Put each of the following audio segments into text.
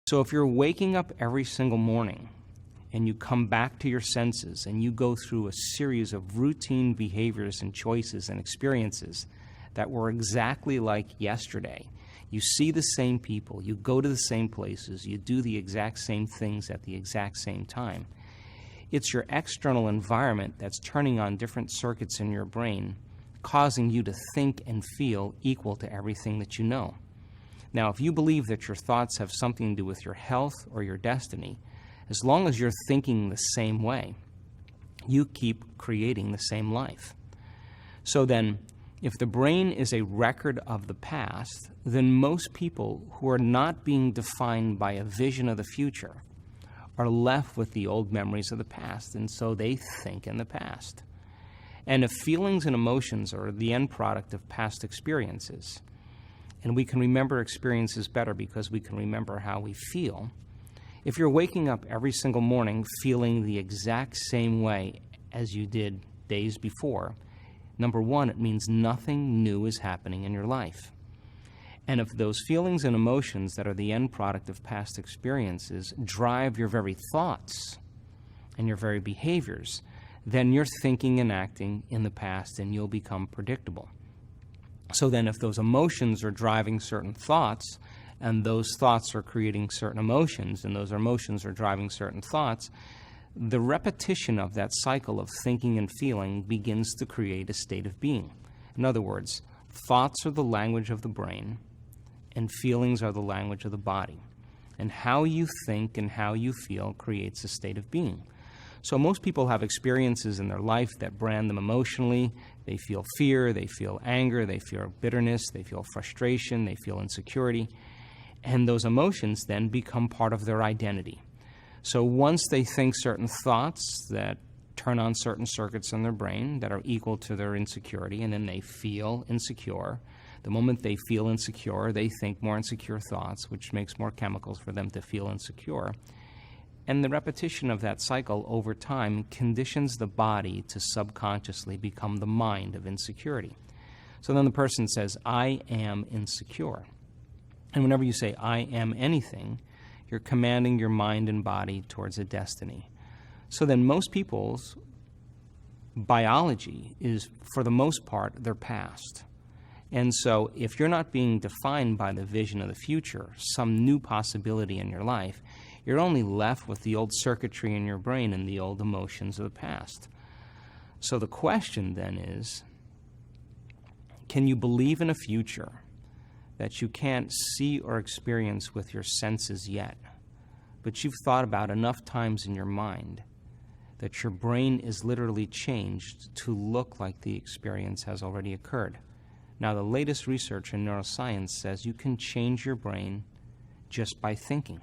So if you're waking up every single morning and you come back to your senses and you go through a series of routine behaviors and choices and experiences that were exactly like yesterday, you see the same people, you go to the same places, you do the exact same things at the exact same time, it's your external environment that's turning on different circuits in your brain, causing you to think and feel equal to everything that you know. Now, if you believe that your thoughts have something to do with your health or your destiny, as long as you're thinking the same way, you keep creating the same life. So then, if the brain is a record of the past, then most people who are not being defined by a vision of the future are left with the old memories of the past, and so they think in the past. And if feelings and emotions are the end product of past experiences, and we can remember experiences better because we can remember how we feel, if you're waking up every single morning feeling the exact same way as you did days before, number one, it means nothing new is happening in your life. And if those feelings and emotions that are the end product of past experiences drive your very thoughts and your very behaviors, then you're thinking and acting in the past and you'll become predictable. So then if those emotions are driving certain thoughts, and those thoughts are creating certain emotions, and those emotions are driving certain thoughts, the repetition of that cycle of thinking and feeling begins to create a state of being. In other words, thoughts are the language of the brain, and feelings are the language of the body. And how you think and how you feel creates a state of being. So most people have experiences in their life that brand them emotionally. They feel fear, they feel anger, they feel bitterness, they feel frustration, they feel insecurity. And those emotions then become part of their identity. So once they think certain thoughts that turn on certain circuits in their brain that are equal to their insecurity, and then they feel insecure. The moment they feel insecure, they think more insecure thoughts, which makes more chemicals for them to feel insecure. And the repetition of that cycle over time conditions the body to subconsciously become the mind of insecurity. So then the person says, I am insecure. And whenever you say, I am anything, you're commanding your mind and body towards a destiny. So then most people's biology is, for the most part, their past. And so if you're not being defined by the vision of the future, some new possibility in your life, you're only left with the old circuitry in your brain and the old emotions of the past. So the question then is, can you believe in a future that you can't see or experience with your senses yet, but you've thought about enough times in your mind that your brain is literally changed to look like the experience has already occurred? Now, the latest research in neuroscience says you can change your brain just by thinking.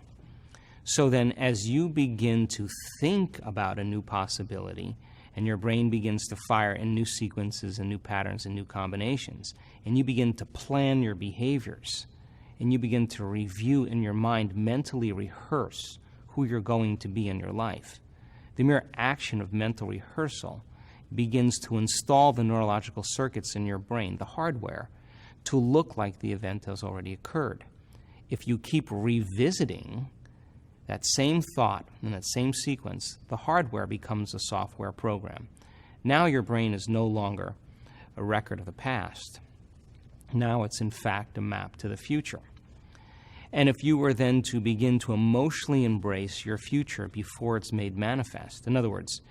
So then as you begin to think about a new possibility, and your brain begins to fire in new sequences and new patterns and new combinations, and you begin to plan your behaviors, and you begin to review in your mind, mentally rehearse who you're going to be in your life, the mere action of mental rehearsal begins to install the neurological circuits in your brain, the hardware, to look like the event has already occurred. If you keep revisiting that same thought in that same sequence, the hardware becomes a software program. Now your brain is no longer a record of the past. Now it's in fact a map to the future. And if you were then to begin to emotionally embrace your future before it's made manifest, in other words,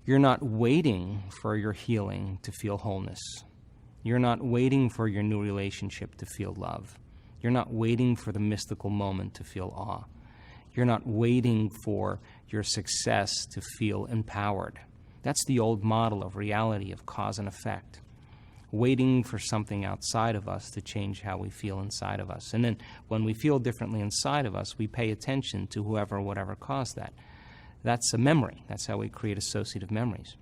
you're not waiting for your healing to feel wholeness. You're not waiting for your new relationship to feel love. You're not waiting for the mystical moment to feel awe. You're not waiting for your success to feel empowered. That's the old model of reality of cause and effect. Waiting for something outside of us to change how we feel inside of us. And then when we feel differently inside of us, we pay attention to whoever or whatever caused that. That's a memory. That's how we create associative memories.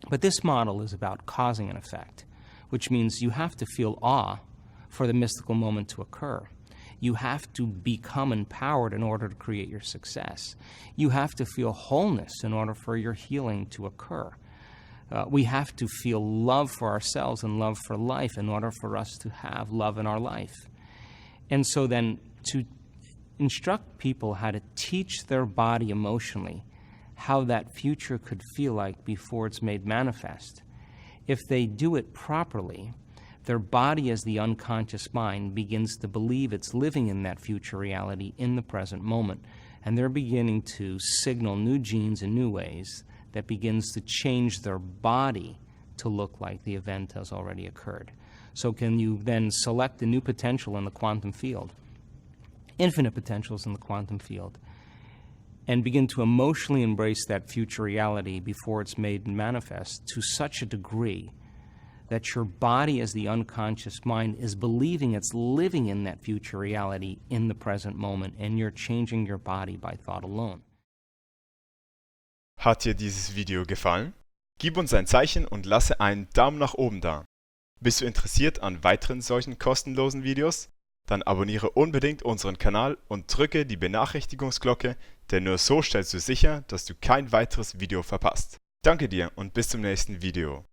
But this model is about causing an effect, which means you have to feel awe for the mystical moment to occur. You have to become empowered in order to create your success. You have to feel wholeness in order for your healing to occur. We have to feel love for ourselves and love for life in order for us to have love in our life. And so then to instruct people how to teach their body emotionally how that future could feel like before it's made manifest. If they do it properly, their body as the unconscious mind begins to believe it's living in that future reality in the present moment. And they're beginning to signal new genes in new ways that begins to change their body to look like the event has already occurred. So can you then select a new potential in the quantum field, infinite potentials in the quantum field, and begin to emotionally embrace that future reality before it's made manifest to such a degree that your body as the unconscious mind is believing it's living in that future reality in the present moment, and you're changing your body by thought alone. Hat dir dieses Video gefallen? Gib uns ein Zeichen und lasse einen Daumen nach oben da. Bist du interessiert an weiteren solchen kostenlosen Videos? Dann abonniere unbedingt unseren Kanal und drücke die Benachrichtigungsglocke, denn nur so stellst du sicher, dass du kein weiteres Video verpasst. Danke dir und bis zum nächsten Video.